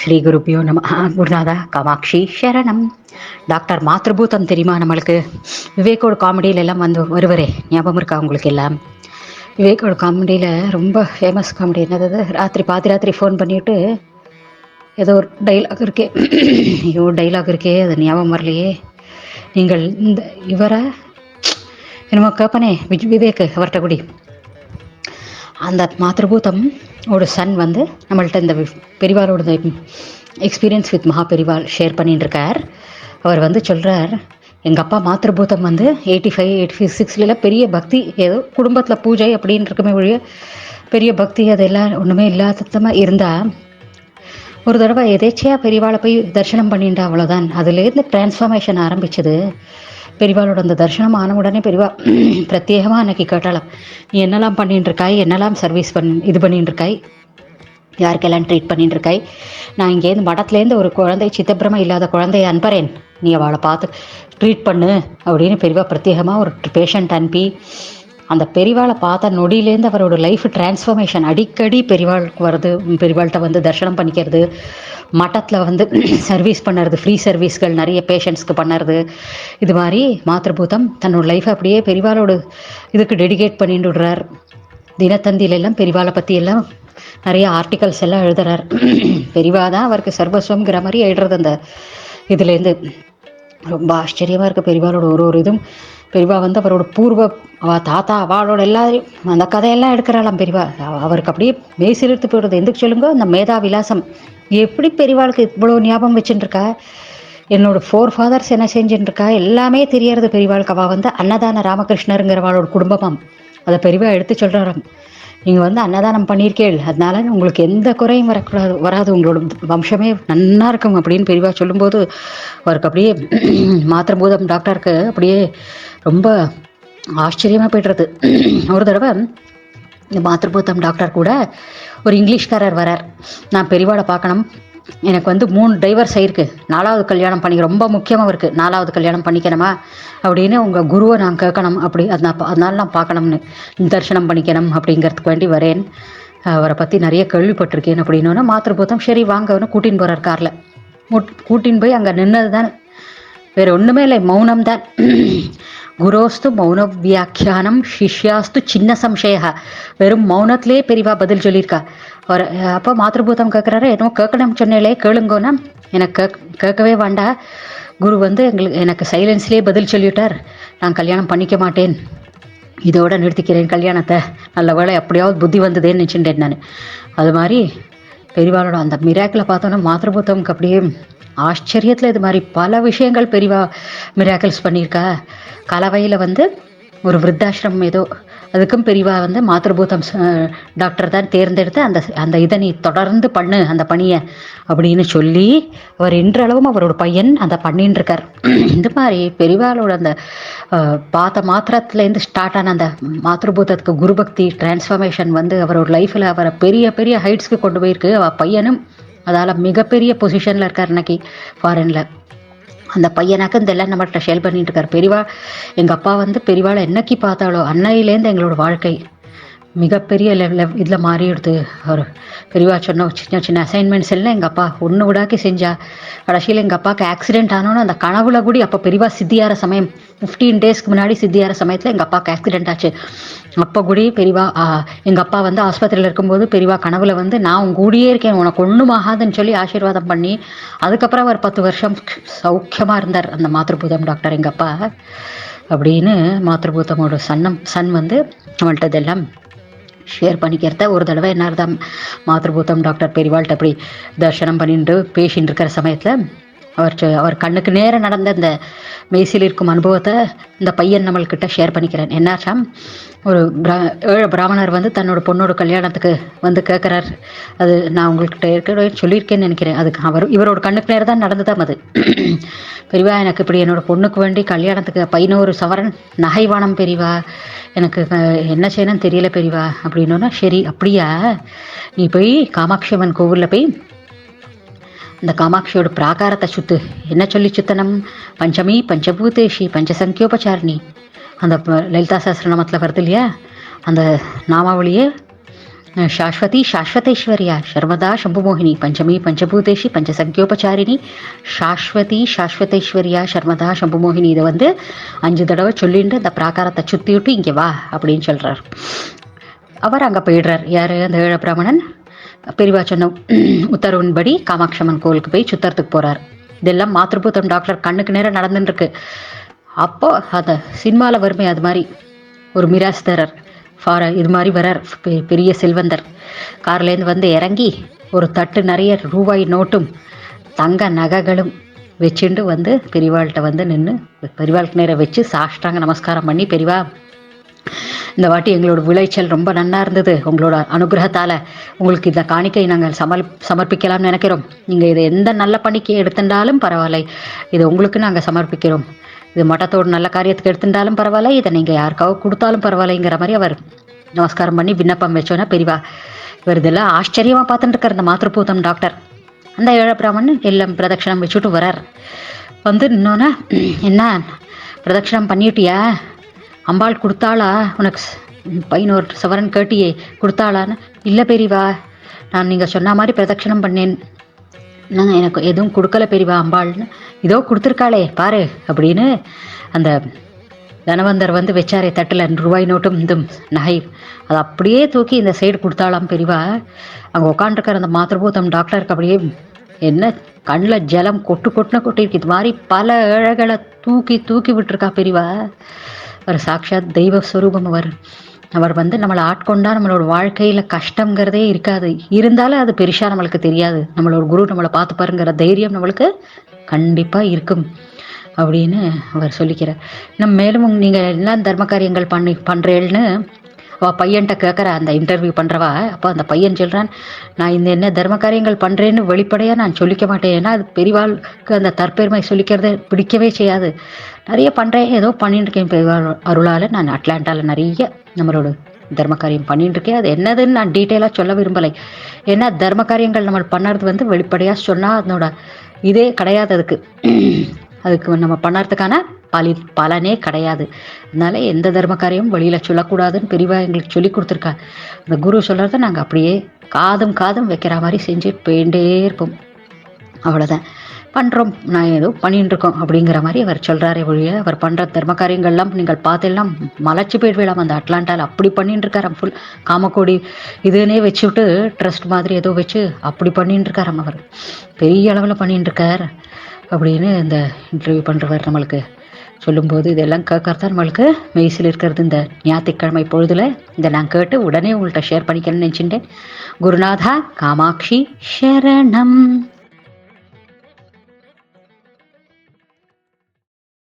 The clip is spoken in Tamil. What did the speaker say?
ஸ்ரீ குருப்பியோ நம. குருநாதா காமாட்சி சரணம். டாக்டர் மாத்ருபூதம் தெரியுமா நம்மளுக்கு? விவேக்கோட காமெடியில எல்லாம் வந்து வருவரே, ஞாபகம் இருக்கா உங்களுக்கு எல்லாம்? விவேக்கோட காமெடியில் ரொம்ப ஃபேமஸ் காமெடி என்னது, ராத்திரி பாதி ஃபோன் பண்ணிவிட்டு ஏதோ ஒரு டைலாக் இருக்கே, ஐயோ டைலாக் இருக்கே, அது ஞாபகம் வரலையே. நீங்கள் இந்த இவரை என்னமோ கேட்பனே விவேக் அவர்கிட்ட கூடி அந்த மாத்ருபூதம் ஒரு சன் வந்து நம்மள்ட்ட இந்த பெரிவாரோட எக்ஸ்பீரியன்ஸ் வித் மகா பெரிவாள் ஷேர் பண்ணிட்டு இருக்கார். அவர் வந்து சொல்கிறார், எங்கள் அப்பா மாத்ருபூதம் வந்து 85 86 பெரிய பக்தி, ஏதோ குடும்பத்தில் பூஜை அப்படின்னு இருக்குமே ஒழிய பெரிய பக்தி அதெல்லாம் ஒன்றுமே இல்லாதமாக இருந்தால் ஒரு தடவை எதேச்சியாக பெரிவாளை போய் தரிசனம் பண்ணிட்டா, அவ்வளோதான். அதுலேருந்து டிரான்ஸ்ஃபார்மேஷன் ஆரம்பிச்சது. பெரிவாளோட அந்த தரிசனம் ஆன உடனே பெரிவா பிரத்யேகமாக அன்னைக்கு கேட்டாலாம், நீ என்னெல்லாம் பண்ணிட்டு இருக்காய், என்னெல்லாம் சர்வீஸ் இது பண்ணிட்டு இருக்காய், யாருக்கெல்லாம் ட்ரீட் பண்ணிட்டு இருக்காய், நான் இங்கேருந்து மடத்துலேருந்து ஒரு குழந்தை சித்தப்பிரமை இல்லாத குழந்தைய அனுப்புகிறேன், நீ அவளை பார்த்து ட்ரீட் பண்ணு அப்படின்னு பெரிவா பிரத்யேகமாக ஒரு பேஷண்ட் அனுப்பி அந்த பெரிவாளை பார்த்த நொடியிலேருந்து அவரோட லைஃப் டிரான்ஸ்ஃபார்மேஷன். அடிக்கடி பெரிவாளுக்கு வருது, பெரிவாள்கிட்ட வந்து தரிசனம் பண்ணிக்கிறது, மட்டத்தில் வந்து சர்வீஸ் பண்ணுறது, ஃப்ரீ சர்வீஸ்கள் நிறைய பேஷண்ட்ஸ்க்கு பண்ணுறது. இது மாதிரி மாத்ருபூதம் தன்னோட லைஃப்பை அப்படியே பெரிவாளோட இதுக்கு டெடிகேட் பண்ணிட்டு விடுறார். தினத்தந்தியிலெல்லாம் பெரிவாளை பற்றி எல்லாம் நிறைய ஆர்டிகல்ஸ் எல்லாம் எழுதுறார். பெரிவா தான் அவருக்கு சர்வஸ்வங்கிற மாதிரி எழுதுறது. அந்த இதுலேருந்து ரொம்ப ஆச்சரியமாக இருக்குது பெரிவாளோட ஒரு இதுவும். பெரிவா வந்து அவரோட பூர்வ தாத்தா அவளோட எல்லாரையும் அந்த கதையெல்லாம் எடுக்கிறாளாம் பெரிவா. அவருக்கு அப்படியே மெய்சிலிர்த்து போயிடுறது. எதுக்கு சொல்லுங்க, அந்த மேதா விலாசம் எப்படி பெரிவாளுக்கு இவ்வளோ ஞாபகம் வச்சுட்டுருக்கா, என்னோட 4 ஃபாதர்ஸ் என்ன செஞ்சுட்டுருக்கா எல்லாமே தெரியறது பெரிவாளுக்கு. அவள் வந்து அன்னதான ராமகிருஷ்ணருங்கிறவாளோட குடும்பமாம். அதை பெரிவா எடுத்து சொல்கிறாராம், நீங்கள் வந்து அன்னதானம் பண்ணியிருக்கேள், அதனால உங்களுக்கு எந்த குறையும் வராது, உங்களோட வம்சமே நன்னா இருக்கும் அப்படின்னு பெரிவா சொல்லும்போது அவருக்கு அப்படியே மாத்ருபூதம் டாக்டருக்கு அப்படியே ரொம்ப ஆச்சரியமாக போய்டுறது. ஒரு தடவை இந்த மாத்ருபூதம் டாக்டர் கூட ஒரு இங்கிலீஷ்காரர் வரார். நான் பெரிவாளை பார்க்கணும், எனக்கு வந்து 3 டைவர்ஸ் ஆயிருக்கு, 4வது கல்யாணம் பண்ணிக்க ரொம்ப முக்கியமாக இருக்குது, 4வது கல்யாணம் பண்ணிக்கணுமா அப்படின்னு உங்கள் குருவை நான் கேட்கணும், அப்படி அதனால நான் பார்க்கணும்னு தரிசனம் பண்ணிக்கணும் அப்படிங்கிறதுக்கு வேண்டி வரேன், அவரை பற்றி நிறைய கேள்விப்பட்டிருக்கேன் அப்படின்னோன்னா மாத்ருபூதம் சரி வாங்கன்னு கூட்டின்னு போகிறார் காரில். கூட்டின்னு போய் அங்கே நின்னது தான், வேறு ஒன்றுமே இல்லை, மௌனம் தான். குரோஸ்து மௌன வியாக்கியானம் சிஷ்யாஸ்து சின்ன சம்சய. வெறும் மௌனத்திலே பெரிவா பதில் சொல்லியிருக்கா. அவர் அப்போ மாத்ருபூதம் கேட்குறாரு, என்னமோ கேட்கணும்னு சொன்னேலே கேளுங்கோன்னா, எனக்கு கேட்கவே வேண்டாம், குரு வந்து எனக்கு சைலன்ஸ்லேயே பதில் சொல்லிவிட்டார், நான் கல்யாணம் பண்ணிக்க மாட்டேன், இதோட நிறுத்திக்கிறேன் கல்யாணத்தை, நல்ல வேளை எப்படியாவது புத்தி வந்ததேன்னு நினச்சிட்டேன் நான். அது மாதிரி பெரிவாளோட அந்த மிராக்கில் பார்த்தோன்னா மாத்ருபூதம்க்கு அப்படியே ஆச்சரியத்தில் இது மாதிரி பல விஷயங்கள் பெரிவா மிராக்கிள்ஸ் பண்ணியிருக்கா. கலவையில் வந்து ஒரு விருத்தாசிரமம் ஏதோ, அதுக்கும் பெரிவா வந்து மாத்ருபூதம் டாக்டர் தான் தேர்ந்தெடுத்து அந்த இதை நீ தொடர்ந்து பண்ணு அந்த பணியை அப்படின்னு சொல்லி அவர் இன்றளவும் அவரோட பையன் அதை பண்ணின்னு இருக்கார். இந்த மாதிரி பெரிவாளோட அந்த பார்த்த மாத்திரத்துலேருந்து ஸ்டார்ட் ஆன அந்த மாத்ருபூதத்துக்கு குருபக்தி டிரான்ஸ்ஃபார்மேஷன் வந்து அவரோட லைஃப்பில் அவரை பெரிய பெரிய ஹைட்ஸ்க்கு கொண்டு போயிருக்கு. அவள் பையனும் அதால் மிகப்பெரிய பொசிஷனில் இருக்கார் இன்னைக்கு ஃபாரினில். அந்த பையனாக்க இதெல்லாம் நம்மகிட்ட ஷேர் பண்ணிட்டு இருக்கார். பெரிவா எங்கள் அப்பா வந்து பெரிவாளை என்னைக்கு பார்த்தாலோ அன்னையிலேருந்து எங்களோட வாழ்க்கை மிகப்பெரிய இதில் மாறிடுது. அவர் பெரிவா சொன்ன சின்ன சின்ன அசைன்மெண்ட்ஸ் எல்லாம் எங்கள் அப்பா ஒன்று விடாக்கி செஞ்சா. கடைசியில் எங்கள் அப்பாவுக்கு ஆக்சிடென்ட் ஆனோன்னு அந்த கனவுல கூடி அப்போ பெரிவா சித்தியார சமயம் 15 டேஸ்க்கு முன்னாடி சித்தியார சமயத்தில் எங்கள் அப்பாவுக்கு ஆக்சிடென்ட் ஆச்சு. அப்போ கூடி பெரிவா எங்கள் அப்பா வந்து ஆஸ்பத்திரியில் இருக்கும்போது பெரிவா கனவுல வந்து நான் உன் கூடியே இருக்கேன், உனக்கு ஒன்றும் ஆகாதுன்னு சொல்லி ஆசீர்வாதம் பண்ணி அதுக்கப்புறம் அவர் 10 வருஷம் சௌக்கியமாக இருந்தார் அந்த மாத்ருபூதம் டாக்டர் எங்கள் அப்பா அப்படின்னு. மாத்ருபூதமோட சன் வந்து நம்மள்ட்ட இதெல்லாம் ஷேர் பண்ணிக்கிறத ஒரு தடவை என்னதான் மாத்ருபூதம் டாக்டர் பெரிவாள்கிட்ட அப்படி தரிசனம் பண்ணிட்டு பேசின்னு இருக்கிற சமயத்தில் அவர் கண்ணுக்கு நேரம் நடந்த இந்த மெய்சில் இருக்கும் அனுபவத்தை இந்த பையன் நம்மள்கிட்ட ஷேர் பண்ணிக்கிறேன். என்னாச்சாம், ஒரு ஏழை பிராமணர் வந்து தன்னோட பொண்ணோட கல்யாணத்துக்கு வந்து கேட்குறார். அது நான் உங்கள்கிட்ட ஏற்கனவே சொல்லியிருக்கேன்னு நினைக்கிறேன். அதுக்கு இவரோட கண்ணுக்கு நேரம் தான் நடந்துதான் அது. பெரிவா எனக்கு இப்படி என்னோட பொண்ணுக்கு வேண்டி கல்யாணத்துக்கு 11 சவரன் நகைவானம் பெரிவா, எனக்கு என்ன செய்யணும்னு தெரியல பெரிவா அப்படின்னோன்னா, சரி அப்படியா, நீ போய் காமாட்சி அம்மன் கோவிலில் போய் அந்த காமாட்சியோட பிராகாரத்தை சுத்து. என்ன சொல்லி சுத்தனம், பஞ்சமி பஞ்சபூதேஷி பஞ்சசங்கியோபச்சாரிணி, அந்த லலிதா சஹஸ்ரநாமத்தில் வருது இல்லையா, அந்த நாமாவளியை ಶಾಶ್ವತಿ ಶಾಶ್ವತೈಶ್ವರ್ಯ ಶರ್ಮದಾ ಶಂಭುಮೋಹಿನಿ ಪಂಚಮಿ ಪಂಚಭೂತೇಶಿ பஞ்சசங்கியோபச்சாரிணி சாஸ்வதி சாஸ்வதைஸ்வரியா சர்மதா சம்புமோகினி. இதை வந்து 5 தடவை சொல்லிட்டு அந்த பிராகாரத்தை சுற்றி விட்டு இங்கே வா அப்படின்னு சொல்கிறார். அவர் அங்கே போயிடுறார். யார்? அந்த ஏழ பிராமணன் பெரியவா சொன்ன உத்தரவின்படி காமாட்சம்மன் கோவிலுக்கு போய் சுத்தறதுக்கு போகிறார். இதெல்லாம் மாத்ருபூதம் டாக்டர் கண்ணுக்கு நேரம் நடந்துட்டுருக்கு. அப்போ அந்த சினிமாவில் வருமே அது மாதிரி ஒரு மிராஸ்தரர் இது மாதிரி வரார். பெரிய செல்வந்தர் கார்லேருந்து வந்து இறங்கி ஒரு தட்டு நிறைய ரூபாய் நோட்டும் தங்க நகைகளும் வச்சுட்டு வந்து பெரியவாள்கிட்ட வந்து நின்று பெரியவாளுக்கு நேரம் வச்சு சாஷ்டாங்க நமஸ்காரம் பண்ணி, பெரியவா இந்த வாட்டி எங்களோட விளைச்சல் ரொம்ப நன்னா இருந்தது, உங்களோட அனுகிரகத்தால் உங்களுக்கு இந்த காணிக்கை நாங்கள் சமர்ப்பிக்கலாம்னு நினைக்கிறோம். நீங்கள் இதை எந்த நல்ல பணிக்கு எடுத்துட்டாலும் பரவாயில்லை, இதை உங்களுக்கு நாங்கள் சமர்ப்பிக்கிறோம். இது மட்டத்தோடு நல்ல காரியத்துக்கு எடுத்துட்டாலும் பரவாயில்ல, இதை நீங்கள் யாருக்காவது கொடுத்தாலும் பரவாயில்லைங்கிற மாதிரி அவர் நமஸ்காரம் பண்ணி விண்ணப்பம் வச்சோன்னா பெரியவா இவர் இதெல்லாம் ஆச்சரியமாக பார்த்துட்டு இருக்கார் இந்த மாத்ருபூதம் டாக்டர். அந்த ஏழை பிராமணன் எல்லாம் பிரதட்சணம் வச்சுட்டு வரார். வந்து இன்னொன்னா, என்ன பிரதட்சணம் பண்ணிட்டியா? அம்பாள் கொடுத்தாளா உனக்கு 11 சவரன் கேட்டியே கொடுத்தாளான்னு? இல்லை பெரியவா, நான் நீங்கள் சொன்ன மாதிரி பிரதட்சணம் பண்ணேன், நான் எனக்கு எதுவும் கொடுக்கல பெரியவா அம்பாள்னு. இதோ கொடுத்துருக்காளே பாரு அப்படின்னு அந்த தனவந்தர் வந்து வச்சாரே தட்டில் ரூபாய் நோட்டும் இந்த நகை, அதை அப்படியே தூக்கி இந்த சைடு கொடுத்தாலாம் பெரியவா. அங்கே உட்காண்டிருக்கிற அந்த மாத்ருபூதம் டாக்டருக்கு அப்படியே என்ன கண்ணில் ஜலம் கொட்டிருக்கு. இது மாதிரி பல ஏழைகளை தூக்கி தூக்கி விட்டுருக்கா பெரியவா. அவர் சாட்சாத் தெய்வ ஸ்வரூபம். அவர் வந்து நம்மளை ஆட்கொண்டா நம்மளோட வாழ்க்கையில் கஷ்டங்கிறதே இருக்காது. இருந்தாலும் அது பெருசாக நம்மளுக்கு தெரியாது. நம்மளோட குரு நம்மளை பார்த்து பாருங்கிற தைரியம் நம்மளுக்கு கண்டிப்பாக இருக்கும் அப்படின்னு அவர் சொல்லிக்கிறார். நம்ம மேலும் நீங்கள் எல்லாம் தர்ம காரியங்கள் பண்ணுறேன்னு அவள் பையன்கிட்ட கேட்குற அந்த இன்டர்வியூ பண்ணுறவா. அப்போ அந்த பையன் சொல்கிறான், நான் இந்த என்ன தர்ம காரியங்கள் பண்ணுறேன்னு வெளிப்படையாக நான் சொல்லிக்க மாட்டேன், ஏன்னா அது பெரியவாளுக்கு அந்த தற்பெருமை சொல்லிக்கிறத பிடிக்கவே செய்யாது. நிறைய பண்ணுறேன், ஏதோ பண்ணிட்டு இருக்கேன் பெரியவாள் அருளால். நான் அட்லாண்டாவில் நிறைய நம்மளோட தர்ம காரியம் பண்ணிட்டு இருக்கேன். அது என்னதுன்னு நான் டீட்டெயிலாக சொல்ல விரும்பலை. ஏன்னா தர்ம காரியங்கள் நம்ம பண்ணுறது வந்து வெளிப்படையாக சொன்னால் அதனோட இதே கிடையாது. அதுக்கு நம்ம பண்ணுறதுக்கான பலனே கிடையாது. அதனால எந்த தர்ம காரியமும் வெளியில் சொல்லக்கூடாதுன்னு பெரியவா எங்களுக்கு சொல்லி கொடுத்துருக்கா. அந்த குரு சொல்கிறத நாங்கள் அப்படியே காதும் வைக்கிற மாதிரி செஞ்சு போயிட்டே இருப்போம். அவ்வளோதான் பண்ணுறோம், நான் ஏதோ பண்ணிட்டு இருக்கோம் அப்படிங்கிற மாதிரி அவர் சொல்கிறாரே ஒழிய அவர் பண்ணுற தர்ம காரியங்கள்லாம் நீங்கள் பார்த்தெல்லாம் மலைச்சு போயிடுவேலாம். அந்த அட்லாண்டாவில் அப்படி பண்ணிட்டு இருக்காராம். ஃபுல் காமக்கோடி இதுன்னே வச்சுவிட்டு ட்ரஸ்ட் மாதிரி ஏதோ வச்சு அப்படி பண்ணிட்டு இருக்காராம். அவர் பெரிய அளவில் பண்ணிட்டு இருக்கார் அப்படின்னு இந்த இன்டர்வியூ பண்ணுறவர் நம்மளுக்கு சொல்லும்போது இதெல்லாம் கேட்கறதான் நம்மளுக்கு மெய்சில் இருக்கிறது. இந்த ஞாயிற்றுக்கிழமை பொழுதுல இதை நான் கேட்டு உடனே உங்கள்கிட்ட ஷேர் பண்ணிக்கணும்னு நினச்சிட்டேன். குருநாதா காமாட்சி சரணம்.